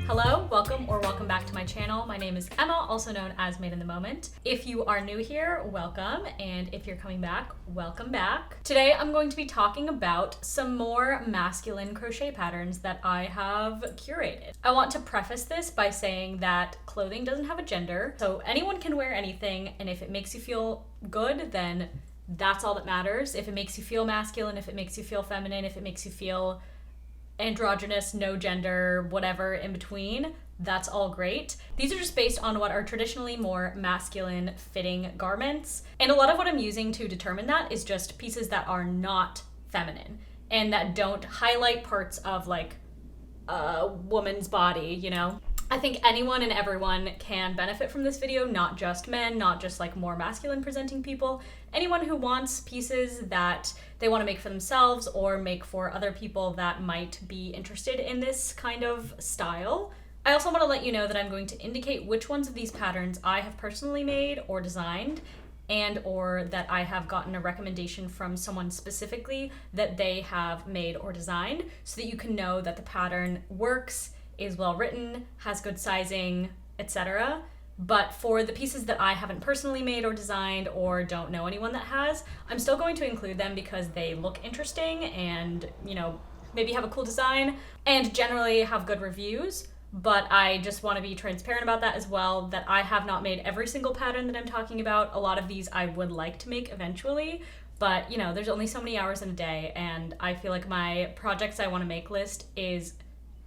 Hello, welcome back to my channel. My name is Emma, also known as Made in the Moment. If you are new here, welcome, and if you're coming back, welcome back. Today I'm going to be talking about some more masculine crochet patterns that I have curated. I want to preface this by saying that clothing doesn't have a gender, so anyone can wear anything, and if it makes you feel good, then that's all that matters. If it makes you feel masculine, if it makes you feel feminine, if it makes you feel androgynous, no gender, whatever in between, that's all great. These are just based on what are traditionally more masculine fitting garments. And a lot of what I'm using to determine that is just pieces that are not feminine and that don't highlight parts of like a woman's body, you know? I think anyone and everyone can benefit from this video, not just men, not just like more masculine presenting people. Anyone who wants pieces that they want to make for themselves or make for other people that might be interested in this kind of style. I also want to let you know that I'm going to indicate which ones of these patterns I have personally made or designed, and or that I have gotten a recommendation from someone specifically that they have made or designed, so that you can know that the pattern works, is well written, has good sizing, etc. But for the pieces that I haven't personally made or designed or don't know anyone that has, I'm still going to include them because they look interesting and, you know, maybe have a cool design and generally have good reviews. But I just want to be transparent about that as well, that I have not made every single pattern that I'm talking about. A lot of these I would like to make eventually, but you know, there's only so many hours in a day, and I feel like my projects I want to make list is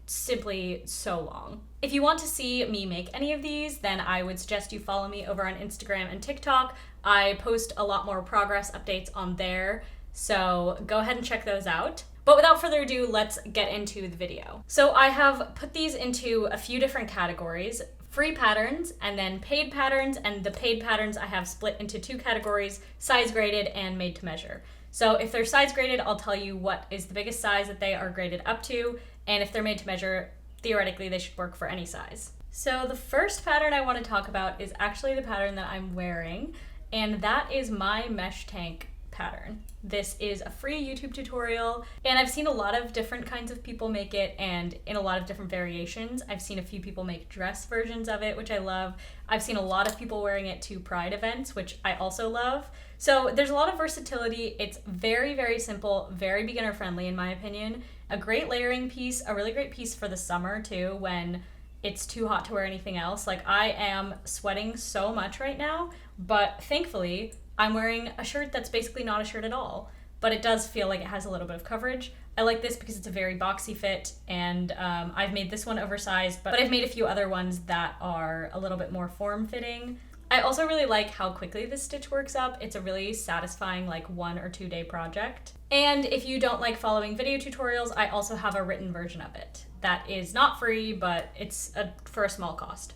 simply so long. If you want to see me make any of these, then I would suggest you follow me over on Instagram and TikTok. I post a lot more progress updates on there, so go ahead and check those out. But without further ado, let's get into the video. So I have put these into a few different categories: free patterns and then paid patterns, and the paid patterns I have split into two categories: size graded and made to measure. So if they're size graded, I'll tell you what is the biggest size that they are graded up to, and if they're made to measure, theoretically they should work for any size. So the first pattern I want to talk about is actually the pattern that I'm wearing, and that is my mesh tank pattern. This is a free YouTube tutorial, and I've seen a lot of different kinds of people make it and in a lot of different variations. I've seen a few people make dress versions of it, which I love. I've seen a lot of people wearing it to pride events, which I also love. So there's a lot of versatility. It's very, very simple, very beginner friendly in my opinion. A great layering piece, a really great piece for the summer too, when it's too hot to wear anything else. Like, I am sweating so much right now, but thankfully I'm wearing a shirt that's basically not a shirt at all, but it does feel like it has a little bit of coverage. I like this because it's a very boxy fit, and I've made this one oversized, but I've made a few other ones that are a little bit more form-fitting. I also really like how quickly this stitch works up. It's a really satisfying like 1 or 2 day project. And if you don't like following video tutorials, I also have a written version of it that is not free, but it's for a small cost.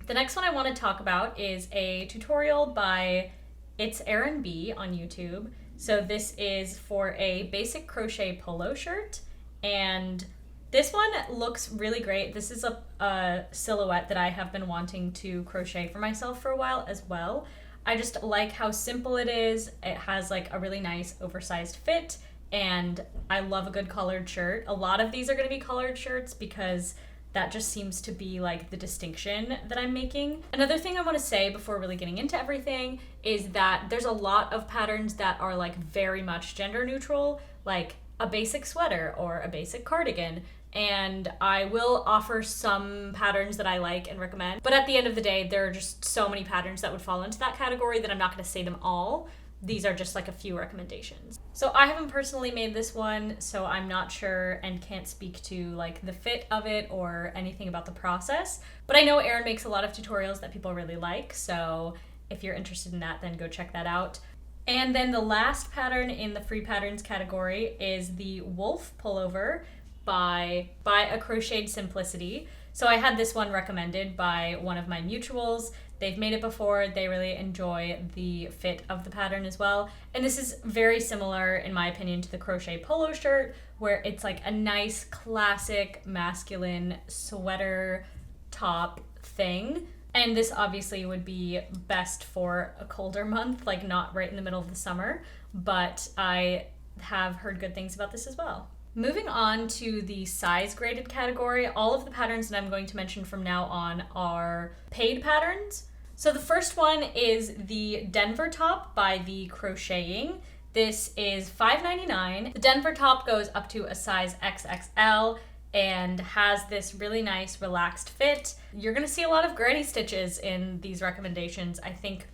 The next one I want to talk about is a tutorial by It's Erin B on YouTube. So this is for a basic crochet polo shirt, and this one looks really great. This is a silhouette that I have been wanting to crochet for myself for a while as well. I just like how simple it is. It has like a really nice oversized fit, and I love a good collared shirt. A lot of these are going to be collared shirts because that just seems to be like the distinction that I'm making. Another thing I want to say before really getting into everything is that there's a lot of patterns that are like very much gender neutral, like a basic sweater or a basic cardigan. And I will offer some patterns that I like and recommend. But at the end of the day, there are just so many patterns that would fall into that category that I'm not going to say them all. These are just like a few recommendations. So I haven't personally made this one, so I'm not sure and can't speak to like the fit of it or anything about the process. But I know Erin makes a lot of tutorials that people really like, so if you're interested in that, then go check that out. And then the last pattern in the free patterns category is the Wulf pullover by a Crocheted Simplicity. So I had this one recommended by one of my mutuals. They've made it before. They really enjoy the fit of the pattern as well. And this is very similar, in my opinion, to the crochet polo shirt, where it's like a nice classic masculine sweater top thing. And this obviously would be best for a colder month, like not right in the middle of the summer, but I have heard good things about this as well. Moving on to the size graded category, all of the patterns that I'm going to mention from now on are paid patterns. So the first one is the Denver top by the Crocheting. This is $5.99. The Denver top goes up to a size XXL and has this really nice relaxed fit. You're gonna see a lot of granny stitches in these recommendations. I think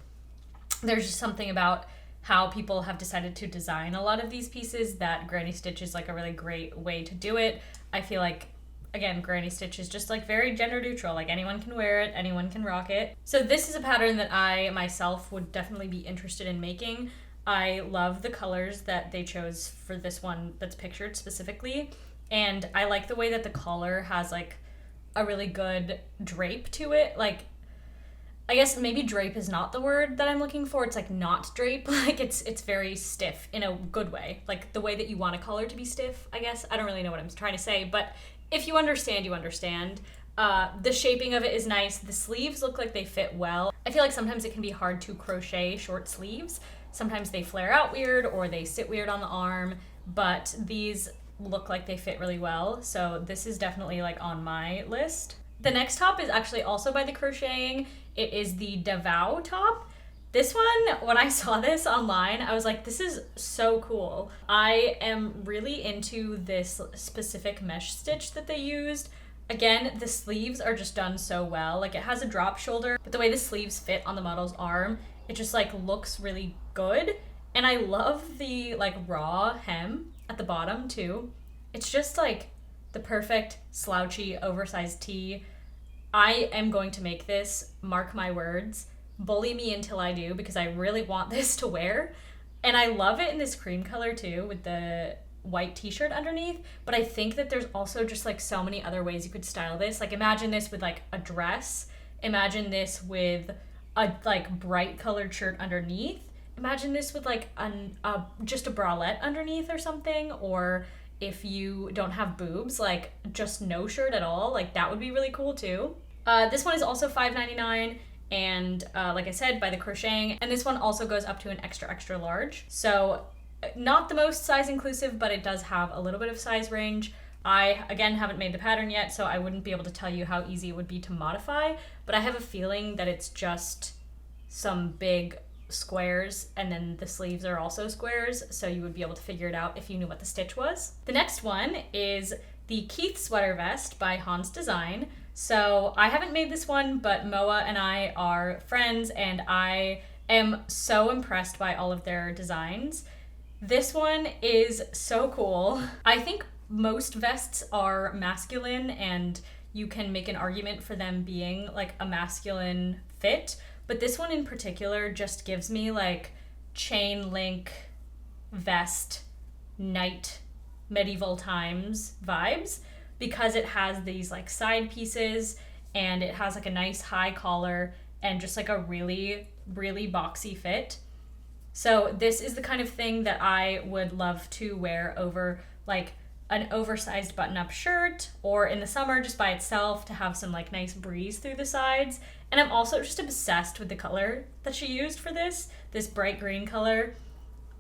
there's just something about how people have decided to design a lot of these pieces that granny stitch is like a really great way to do it. I feel like, again, granny stitch is just like very gender neutral. Like anyone can wear it, anyone can rock it. So this is a pattern that I myself would definitely be interested in making. I love the colors that they chose for this one that's pictured specifically. And I like the way that the collar has like a really good drape to it. Like, I guess maybe drape is not the word that I'm looking for. It's like not drape. Like it's very stiff in a good way. Like the way that you want a collar to be stiff, I guess. I don't really know what I'm trying to say, but if you understand, you understand. The shaping of it is nice. The sleeves look like they fit well. I feel like sometimes it can be hard to crochet short sleeves. Sometimes they flare out weird or they sit weird on the arm, but these look like they fit really well. So this is definitely like on my list. The next top is actually also by the Crocheting. It is the davao top. This one, when I saw this online, I was like, this is so cool. I am really into this specific mesh stitch that they used. Again, the sleeves are just done so well. Like it has a drop shoulder, but the way the sleeves fit on the model's arm, it just like looks really good. And I love the like raw hem at the bottom too. It's just like the perfect slouchy oversized tee. I am going to make this, mark my words. Bully me until I do, because I really want this to wear. And I love it in this cream color too, with the white t-shirt underneath. But I think that there's also just like so many other ways you could style this. Like imagine this with like a dress. Imagine this with a like bright colored shirt underneath. Imagine this with like just a bralette underneath or something. Or if you don't have boobs, like just no shirt at all, like that would be really cool too. This one is also $5.99 and like I said, by the Crocheting, and this one also goes up to an extra extra large. So not the most size inclusive, but it does have a little bit of size range. I again haven't made the pattern yet, so I wouldn't be able to tell you how easy it would be to modify, but I have a feeling that it's just some big squares and then the sleeves are also squares, so you would be able to figure it out if you knew what the stitch was. The next one is the Keith sweater vest by Hans Design. So I haven't made this one, but Moa and I are friends and I am so impressed by all of their designs. This one is so cool. I think most vests are masculine and you can make an argument for them being like a masculine fit, but this one in particular just gives me like chain link vest night medieval times vibes, because it has these like side pieces and it has like a nice high collar and just like a really boxy fit. So this is the kind of thing that I would love to wear over like an oversized button-up shirt, or in the summer just by itself to have some like nice breeze through the sides. And I'm also just obsessed with the color that she used for this bright green color.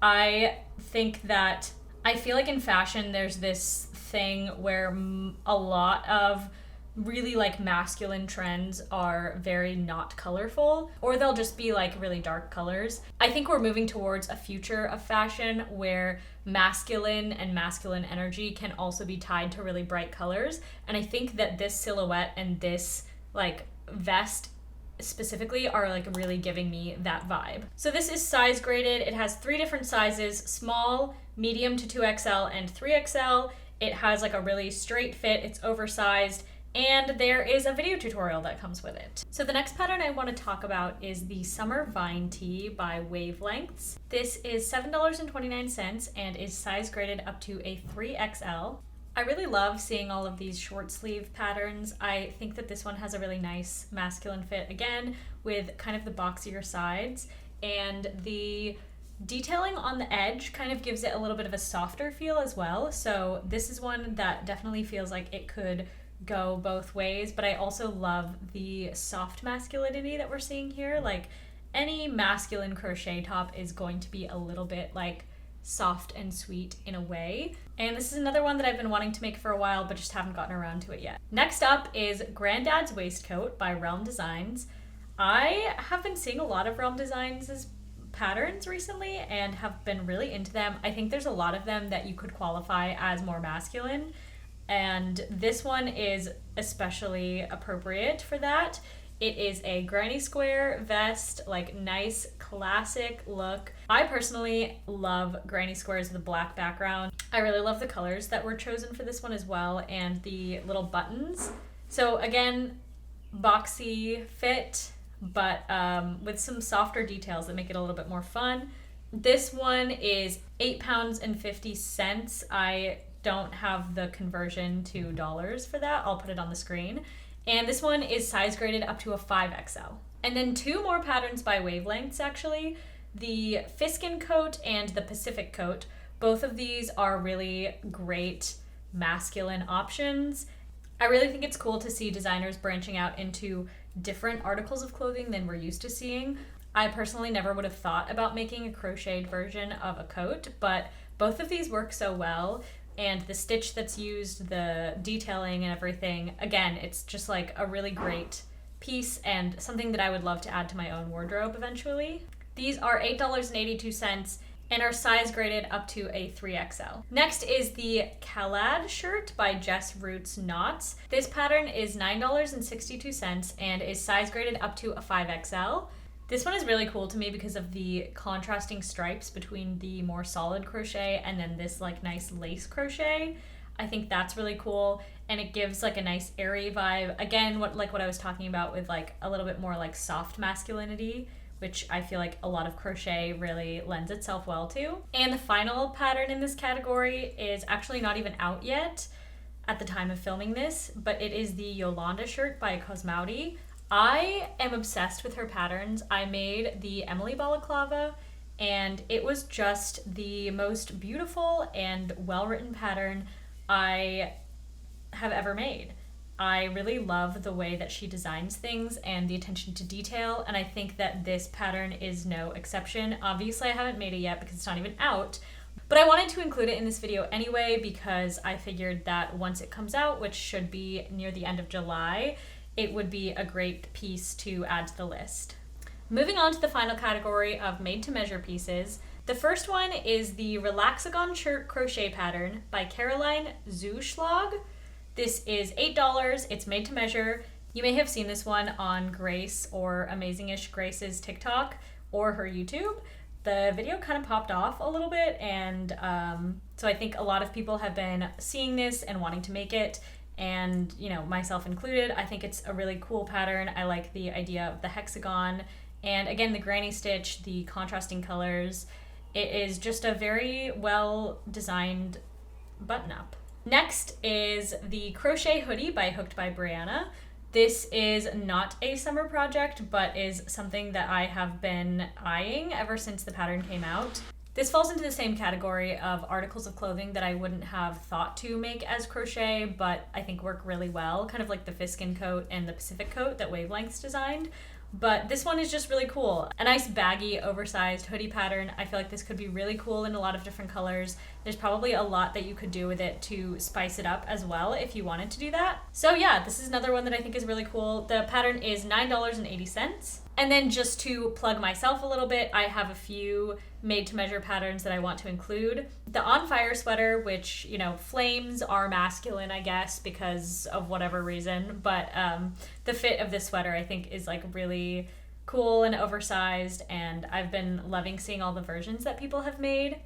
I think that I feel like in fashion there's this thing where a lot of really like masculine trends are very not colorful, or they'll just be like really dark colors. I think we're moving towards a future of fashion where masculine and masculine energy can also be tied to really bright colors, and I think that this silhouette and this like vest specifically are like really giving me that vibe. So this is size graded. It has 3 different sizes: small, medium to 2XL, and 3XL. It has like a really straight fit, it's oversized, and there is a video tutorial that comes with it. So the next pattern I want to talk about is the Summer Vine Tee by Wavelengths. This is $7.29 and is size graded up to a 3XL. I really love seeing all of these short sleeve patterns. I think that this one has a really nice masculine fit, again, with kind of the boxier sides, and the detailing on the edge kind of gives it a little bit of a softer feel as well. So this is one that definitely feels like it could go both ways, but I also love the soft masculinity that we're seeing here. Like any masculine crochet top is going to be a little bit like soft and sweet in a way, And this is another one that I've been wanting to make for a while, but just haven't gotten around to it yet. Next up is Grandad's Waistcoat by Realm Designs. I have been seeing a lot of Realm Designs' patterns recently and have been really into them. I think there's a lot of them that you could qualify as more masculine, and this one is especially appropriate for that. It is a granny square vest, like nice classic look. I personally love granny squares with a black background. I really love the colors that were chosen for this one as well, and the little buttons. So again, boxy fit, but with some softer details that make it a little bit more fun. This one is £8.50. I don't have the conversion to dollars for that. I'll put it on the screen. And this one is size graded up to a 5XL. And then two more patterns by wavelengths actually. The Fisken coat and the Pacific coat. Both of these are really great masculine options. I really think it's cool to see designers branching out into different articles of clothing than we're used to seeing. I personally never would have thought about making a crocheted version of a coat, but both of these work so well. And the stitch that's used, the detailing and everything, again, it's just like a really great piece and something that I would love to add to my own wardrobe eventually. These are $8.82 and are size graded up to a 3XL. Next is the Calad shirt by Jess Roots Knots. This pattern is $9.62 and is size graded up to a 5XL. This one is really cool to me because of the contrasting stripes between the more solid crochet and then this like nice lace crochet. I think that's really cool, and it gives like a nice airy vibe. Again, what I was talking about with like a little bit more like soft masculinity, which I feel like a lot of crochet really lends itself well to. And the final pattern in this category is actually not even out yet at the time of filming this, but it is the Yolanda shirt by Cosmauti. I am obsessed with her patterns. I made the Emily balaclava, and it was just the most beautiful and well-written pattern I have ever made. I really love the way that she designs things and the attention to detail, and I think that this pattern is no exception. Obviously, I haven't made it yet because it's not even out, but I wanted to include it in this video anyway because I figured that once it comes out, which should be near the end of July, it would be a great piece to add to the list. Moving on to the final category of made-to-measure pieces. The first one is the Relaxagon shirt crochet pattern by Caroline Zuschlag. This is $8. It's made to measure. You may have seen this one on Grace or Amazingish Grace's TikTok or her YouTube. The video kind of popped off a little bit, and so I think a lot of people have been seeing this and wanting to make it. And, you know, myself included, I think it's a really cool pattern. I like the idea of the hexagon. And again, the granny stitch, the contrasting colors. It is just a very well designed button up. Next is the crochet hoodie by Hooked by Brianna. This is not a summer project, but is something that I have been eyeing ever since the pattern came out. This falls into the same category of articles of clothing that I wouldn't have thought to make as crochet, but I think work really well, kind of like the Fisken coat and the Pacific coat that Wavelengths designed. But this one is just really cool. A nice baggy, oversized hoodie pattern. I feel like this could be really cool in a lot of different colors. There's probably a lot that you could do with it to spice it up as well if you wanted to do that. So yeah, this is another one that I think is really cool. The pattern is $9.80. And then just to plug myself a little bit, I have a few made-to-measure patterns that I want to include. The On Fire sweater, which, you know, flames are masculine, I guess, because of whatever reason. But the fit of this sweater, I think, is like really cool and oversized, and I've been loving seeing all the versions that people have made.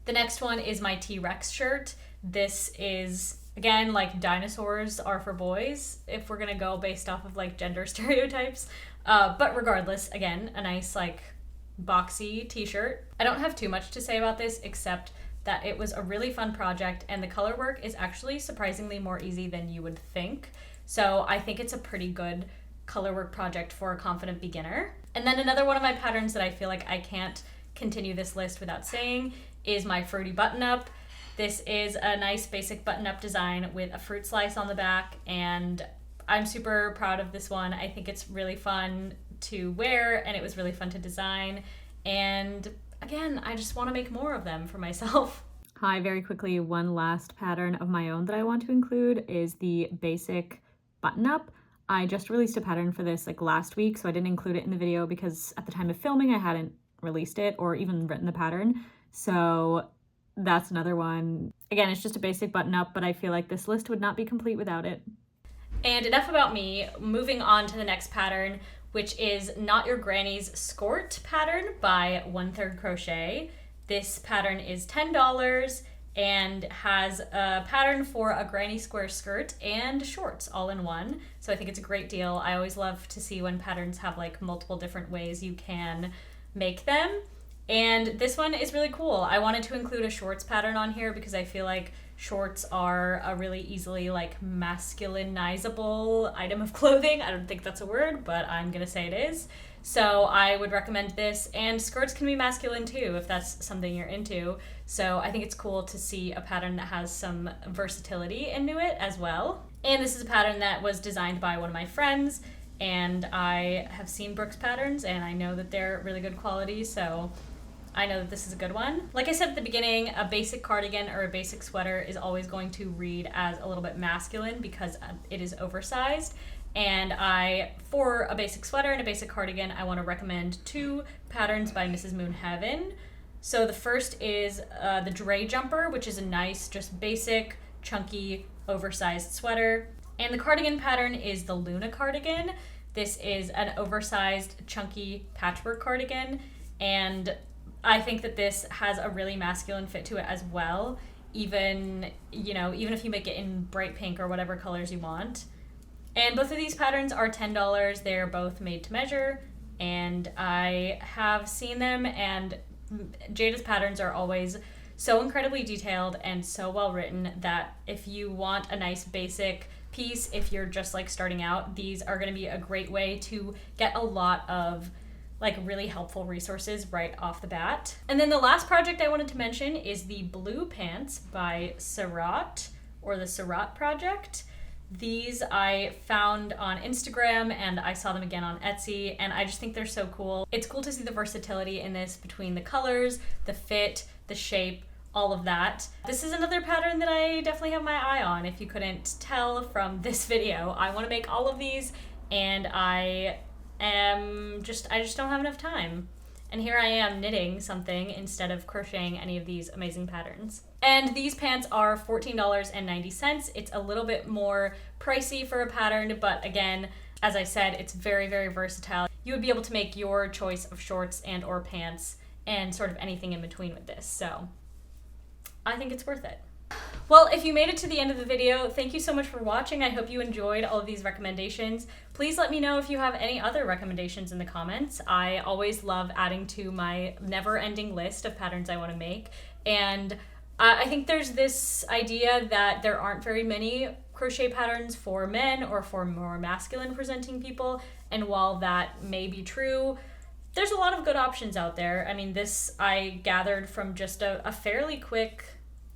The next one is my T-Rex shirt. This is, again, like dinosaurs are for boys, if we're gonna go based off of like gender stereotypes. But regardless, again, a nice like boxy t-shirt. I don't have too much to say about this except that it was a really fun project and the color work is actually surprisingly more easy than you would think. So I think it's a pretty good color work project for a confident beginner. And then another one of my patterns that I feel like I can't continue this list without saying is my fruity button-up. This is a nice basic button-up design with a fruit slice on the back, and I'm super proud of this one. I think it's really fun to wear and it was really fun to design. And again, I just want to make more of them for myself. Hi, very quickly, one last pattern of my own that I want to include is the basic button-up. I just released a pattern for this like last week, so I didn't include it in the video because at the time of filming I hadn't released it or even written the pattern. So that's another one. Again, it's just a basic button-up, but I feel like this list would not be complete without it. And enough about me, moving on to the next pattern, which is Not Your Granny's Skort pattern by 1/3 Crochet. This pattern is $10 and has a pattern for a granny square skirt and shorts all in one. So I think it's a great deal. I always love to see when patterns have like multiple different ways you can make them. And this one is really cool. I wanted to include a shorts pattern on here because I feel like shorts are a really easily like masculinizable item of clothing. I don't think that's a word, but I'm gonna say it is. So I would recommend this, and skirts can be masculine too if that's something you're into. So I think it's cool to see a pattern that has some versatility into it as well. And this is a pattern that was designed by one of my friends, and I have seen Brooke's patterns and I know that they're really good quality, so I know that this is a good one. Like I said at the beginning, a basic cardigan or a basic sweater is always going to read as a little bit masculine because it is oversized. And for a basic sweater and a basic cardigan, I want to recommend two patterns by Mrs. Moonheaven. So the first is the Dre Jumper, which is a nice, just basic, chunky, oversized sweater. And the cardigan pattern is the Luna cardigan. This is an oversized, chunky patchwork cardigan. And I think that this has a really masculine fit to it as well. Even if you make it in bright pink or whatever colors you want. And both of these patterns are $10. They're both made to measure, and I have seen them, and Jada's patterns are always so incredibly detailed and so well written that if you want a nice basic piece, if you're just like starting out, these are going to be a great way to get a lot of like really helpful resources right off the bat. And then the last project I wanted to mention is the blue pants by Skort, or the Skort project. These I found on Instagram and I saw them again on Etsy, and I just think they're so cool. It's cool to see the versatility in this between the colors, the fit, the shape, all of that. This is another pattern that I definitely have my eye on. If you couldn't tell from this video, I want to make all of these, and I just don't have enough time. And here I am knitting something instead of crocheting any of these amazing patterns. And these pants are $14.90. It's a little bit more pricey for a pattern, but again, as I said, it's very, very versatile. You would be able to make your choice of shorts and or pants and sort of anything in between with this. So I think it's worth it. Well, if you made it to the end of the video, thank you so much for watching. I hope you enjoyed all of these recommendations. Please let me know if you have any other recommendations in the comments. I always love adding to my never-ending list of patterns I want to make. And I think there's this idea that there aren't very many crochet patterns for men or for more masculine presenting people. And while that may be true, there's a lot of good options out there. I mean, this I gathered from just a fairly quick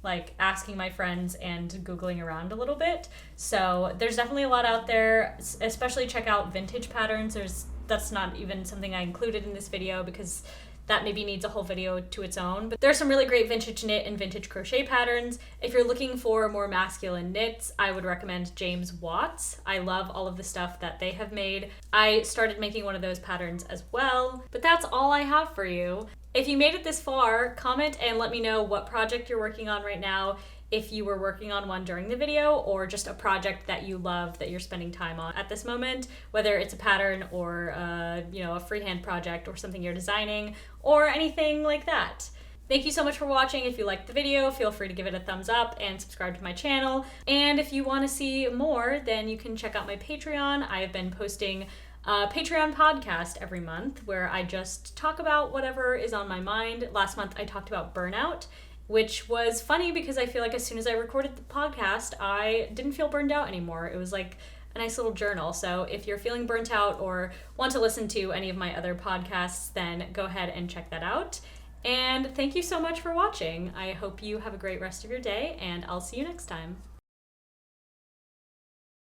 like asking my friends and Googling around a little bit. So there's definitely a lot out there, especially check out vintage patterns. That's not even something I included in this video because that maybe needs a whole video to its own. But there's some really great vintage knit and vintage crochet patterns. If you're looking for more masculine knits, I would recommend James Watts. I love all of the stuff that they have made. I started making one of those patterns as well. But that's all I have for you. If you made it this far, comment and let me know what project you're working on right now, if you were working on one during the video or just a project that you love that you're spending time on at this moment, whether it's a pattern or a freehand project or something you're designing or anything like that. Thank you so much for watching. If you liked the video, feel free to give it a thumbs up and subscribe to my channel. And if you want to see more, then you can check out my Patreon. I have been posting a Patreon podcast every month where I just talk about whatever is on my mind. Last month I talked about burnout, which was funny because I feel like as soon as I recorded the podcast, I didn't feel burned out anymore. It was like a nice little journal. So if you're feeling burnt out or want to listen to any of my other podcasts, then go ahead and check that out. And thank you so much for watching. I hope you have a great rest of your day, and I'll see you next time.